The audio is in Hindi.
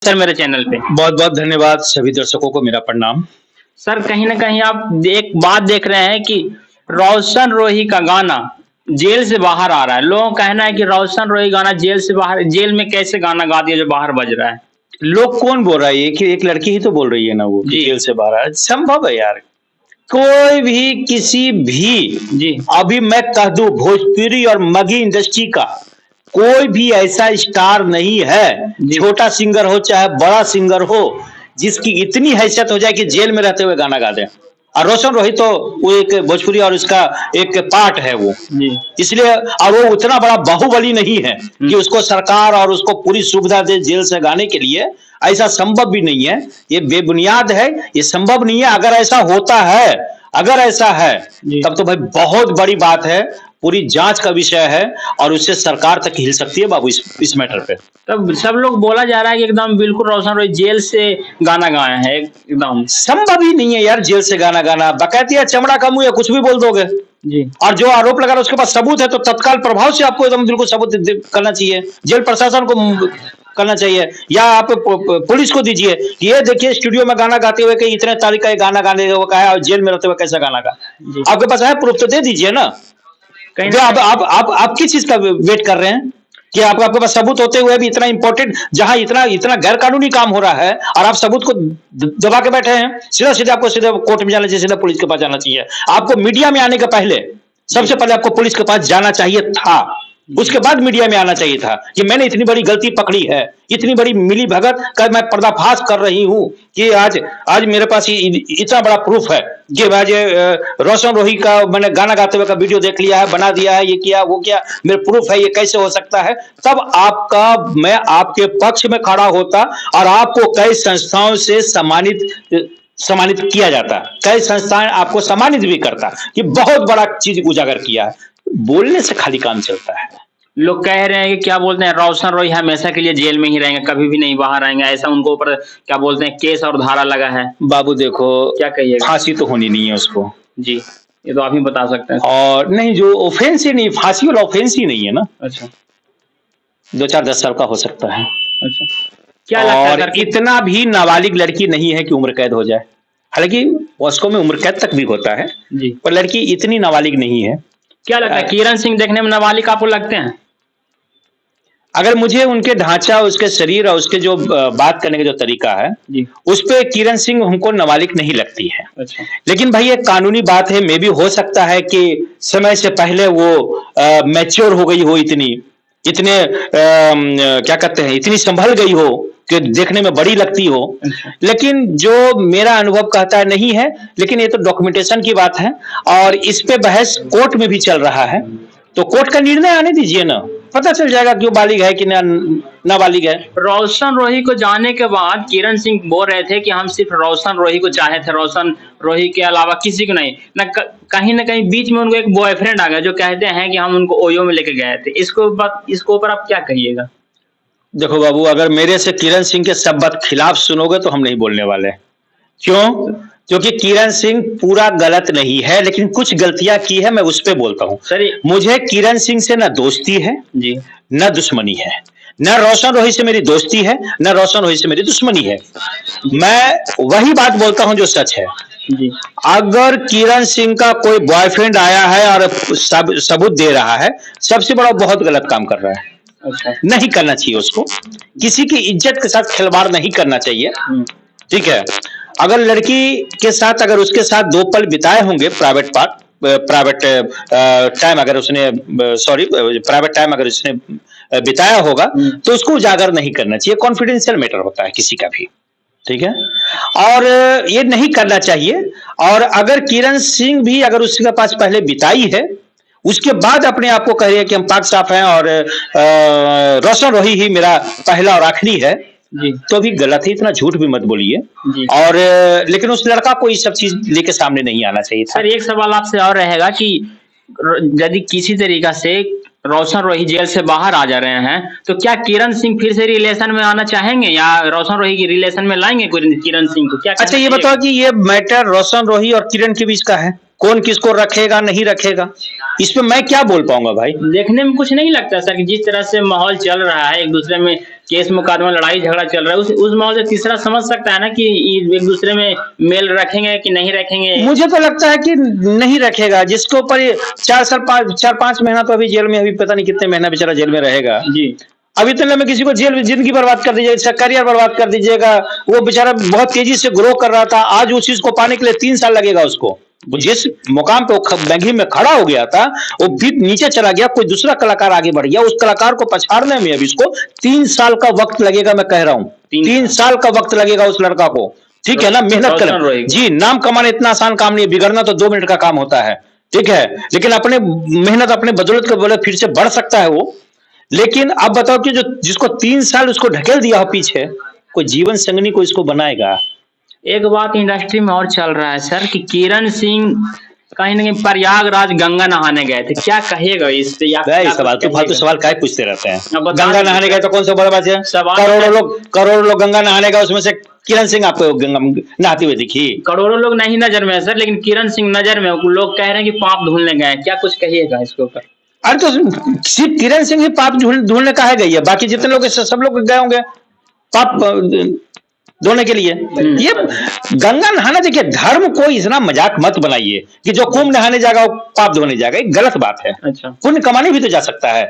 सर मेरे चैनल पे। बहुत बहुत धन्यवाद सभी दर्शकों को मेरा प्रणाम। सर कहीं न कहीं आप एक बात देख रहे हैं कि रोशन रोही का गाना जेल से बाहर आ रहा है। लोगों का कहना है कि रोशन रोही गाना जेल में कैसे गाना गा दिया जो बाहर बज रहा है? लोग कौन बोल रहा है? एक लड़की ही तो बोल रही है ना, वो जी। जेल से बाहर आया। संभव है यार, कोई भी किसी भी जी। अभी मैं कह दूं भोजपुरी और मगही इंडस्ट्री का कोई भी ऐसा स्टार नहीं है, छोटा सिंगर हो चाहे बड़ा सिंगर हो, जिसकी इतनी हैसियत हो जाए कि जेल में रहते हुए गाना गा दे। और रोशन रोही तो वो एक भोजपुरी और उसका एक पार्ट है वो, इसलिए और वो उतना बड़ा बाहुबली नहीं है कि उसको सरकार और उसको पूरी सुविधा दे जेल से गाने के लिए। ऐसा संभव भी नहीं है, ये बेबुनियाद है, ये संभव नहीं है। अगर ऐसा होता है, अगर ऐसा है तब तो भाई बहुत बड़ी बात है, पूरी जांच का विषय है और उससे सरकार तक हिल सकती है बाबू इस मैटर पे। तब सब लोग बोला जा रहा है कि एकदम बिल्कुल रोशन रोही जेल से गाना गाए हैं। एकदम संभव ही नहीं है यार जेल से गाना गाना। बकायदा चमड़ा का मुंह है, कुछ भी बोल दोगे जी। और जो आरोप लगा रहा है उसके पास सबूत है तो तत्काल प्रभाव से आपको एकदम बिल्कुल सबूत करना चाहिए। जेल प्रशासन को करना चाहिए या आप पुलिस को दीजिए, ये देखिए स्टूडियो में गाना गाते हुए कि इतने तारीख का गाना गाने हुआ है और जेल में रहते हुए कैसा गाना गा। आपके पास है प्रूफ तो दे दीजिए ना। आप किस चीज का वेट कर रहे हैं कि आपके पास सबूत होते हुए भी इतना इंपॉर्टेंट, जहां इतना इतना गैर कानूनी काम हो रहा है और आप सबूत को दबा के बैठे हैं। सीधा सीधा आपको सीधे कोर्ट में जाना चाहिए, सीधा पुलिस के पास जाना चाहिए। आपको मीडिया में आने के पहले सबसे पहले आपको पुलिस के पास जाना चाहिए था, उसके बाद मीडिया में आना चाहिए था कि मैंने इतनी बड़ी गलती पकड़ी है, इतनी बड़ी मिली भगत का मैं पर्दाफाश कर रही हूं कि आज मेरे पास इतना बड़ा प्रूफ है कि आज रोशन रोही का मैंने गाना गाते हुए का वीडियो देख लिया है, बना दिया है, ये किया वो किया, मेरे प्रूफ है, ये कैसे हो सकता है। तब मैं आपके पक्ष में खड़ा होता और आपको कई संस्थाओं से सम्मानित किया जाता, कई संस्थाएं आपको सम्मानित भी करता कि बहुत बड़ा चीज उजागर किया है। बोलने से खाली काम चलता है। लोग कह रहे हैं कि क्या बोलते हैं रोशन रोही हमेशा के लिए जेल में ही रहेंगे, कभी भी नहीं बाहर आएंगे, ऐसा उनको ऊपर क्या बोलते हैं केस और धारा लगा है। बाबू देखो, क्या कहिएगा? फांसी तो होनी नहीं है उसको जी, ये तो आप ही बता सकते हैं। और नहीं, जो ऑफेंस ही नहीं, फांसी वाला ऑफेंस ही नहीं है ना। अच्छा, 2-4-10 साल का हो सकता है। अच्छा, क्या लगता है? इतना भी नाबालिग लड़की नहीं है कि उम्र कैद हो जाए, हालांकि उसको में उम्र कैद तक भी होता है जी, पर लड़की इतनी नाबालिग नहीं है। क्या लगता है किरण सिंह देखने में नाबालिग आपको लगते हैं? अगर मुझे उनके ढांचा, उसके शरीर और उसके जो बात करने का जो तरीका है जी, उस पे किरण सिंह हमको नाबालिग नहीं लगती है। अच्छा। लेकिन भाई एक कानूनी बात है, मे भी हो सकता है कि समय से पहले वो मैच्योर हो गई हो, इतने क्या कहते हैं, इतनी संभल गई हो कि देखने में बड़ी लगती हो। लेकिन जो मेरा अनुभव कहता है नहीं है, लेकिन ये तो डॉक्यूमेंटेशन की बात है और इस पे बहस कोर्ट में भी चल रहा है, तो कोर्ट का निर्णय आने दीजिए ना, पता चल जाएगा कि वो बालिग है कि नाबालिग है। रोशन रोही को जाने के बाद किरण सिंह बोल रहे थे कि हम सिर्फ रोशन रोही को चाहे थे, रोशन रोही के अलावा किसी को नहीं। कहीं ना कहीं बीच में उनको एक बॉयफ्रेंड आ गया जो कहते हैं कि हम उनको ओयो में लेके गए थे। इसको ऊपर आप क्या कहिएगा? देखो बाबू, अगर मेरे से किरण सिंह के सब बात खिलाफ सुनोगे तो हम नहीं बोलने वाले। क्यों? क्योंकि किरण सिंह पूरा गलत नहीं है, लेकिन कुछ गलतियां की है, मैं उस पर बोलता हूँ। मुझे किरण सिंह से न दोस्ती है जी, न दुश्मनी है, न रोशन रोही से मेरी दोस्ती है, न रोशन रोही से मेरी दुश्मनी है। मैं वही बात बोलता हूँ जो सच है जी। अगर किरण सिंह का कोई बॉयफ्रेंड आया है और सबूत दे रहा है, सबसे बड़ा बहुत गलत काम कर रहा है। अच्छा। नहीं करना चाहिए उसको, किसी की इज्जत के साथ खिलवाड़ नहीं करना चाहिए, ठीक है। अगर लड़की के साथ, अगर उसके साथ 2 पल बिताए होंगे, प्राइवेट टाइम अगर उसने बिताया होगा तो उसको उजागर नहीं करना चाहिए। कॉन्फिडेंशियल मैटर होता है किसी का भी, ठीक है, और ये नहीं करना चाहिए। और अगर किरण सिंह भी अगर उसके पास पहले बिताई है, उसके बाद अपने आप को कह रही है कि हम पाक साफ हैं और रोशन रोही ही मेरा पहला और आखिरी है जी, तो भी गलत है। इतना झूठ भी मत बोलिए। और लेकिन उस लड़का को ये सब चीज लेके सामने नहीं आना चाहिए था। सर एक सवाल आपसे और रहेगा कि यदि किसी तरीका से रोशन रोही जेल से बाहर आ जा रहे हैं तो क्या किरण सिंह फिर से रिलेशन में आना चाहेंगे या रोशन रोही की रिलेशन में लाएंगे किरण सिंह को? क्या अच्छा ये बताओ कि ये मैटर रोशन रोही और किरण के बीच का है, कौन किसको रखेगा नहीं रखेगा, इसमें मैं क्या बोल पाऊंगा भाई? देखने में कुछ नहीं लगता सर कि जिस तरह से माहौल चल रहा है, एक दूसरे में केस मुकदमा लड़ाई झगड़ा चल रहा है, उस माहौल से तीसरा समझ सकता है ना कि एक दूसरे में मेल रखेंगे कि नहीं रखेंगे। मुझे तो लगता है कि नहीं रखेगा, जिसके ऊपर 4-5 महीना तो अभी जेल में, अभी पता नहीं कितने महीना बेचारा जेल में रहेगा जी। अभी तो में किसी को जेल जिंदगी बर्बाद कर दीजिएगा, इसका करियर बर्बाद कर दीजिएगा। वो बेचारा बहुत तेजी से ग्रो कर रहा था, आज उस चीज को पाने के लिए 3 साल लगेगा उसको। वो जिस मुकाम पे वो बैंकिंग में खड़ा हो गया था, वो भी नीचे चला गया, कोई दूसरा कलाकार आगे बढ़ गया, उस कलाकार को पछाड़ने में अभी इसको 3 साल का वक्त लगेगा। मैं कह रहा हूं 3 साल का वक्त लगेगा उस लड़का को, ठीक है ना। मेहनत कर जी, नाम कमाना इतना आसान काम नहीं है, बिगड़ना तो 2 मिनट का काम होता है, ठीक है। लेकिन अपने मेहनत, अपने बदौलत के बोले फिर से बढ़ सकता है वो। लेकिन आप बताओ कि जो जिसको 3 साल उसको ढकेल दिया हो पीछे, कोई जीवन संगनी को इसको बनाएगा। एक बात इंडस्ट्री में और चल रहा है सर कि किरण सिंह कहीं ना कहीं प्रयागराज गंगा नहाने गए थे, क्या कहेगा इस पे? सवाल तो फालतू सवाल काहे पूछते रहते हैं। बता गंगा नहाने गए तो कौन सा बड़ा बात है? सवाल करोड़ों लोग गंगा नहाने गए, उसमें से किरण सिंह आपको गंगा नहाते हुए दिखी? करोड़ों लोग नहीं नजर में है सर, लेकिन किरण सिंह नजर में। लोग कह रहे हैं कि पाप धुलने गए, क्या कुछ कहिएगा इसके ऊपर? अरे तो सिर्फ किरण सिंह ही पाप धुलने काहे गई है? बाकी जितने लोग सब लोग गए होंगे पाप धोने के लिए। ये गंगा नहाना, देखिए धर्म को इतना मजाक मत बनाइए कि जो कुंभ नहाने जाएगा वो पाप धोने जाएगा, ये गलत बात है। अच्छा, पुण्य कमाने भी तो जा सकता है।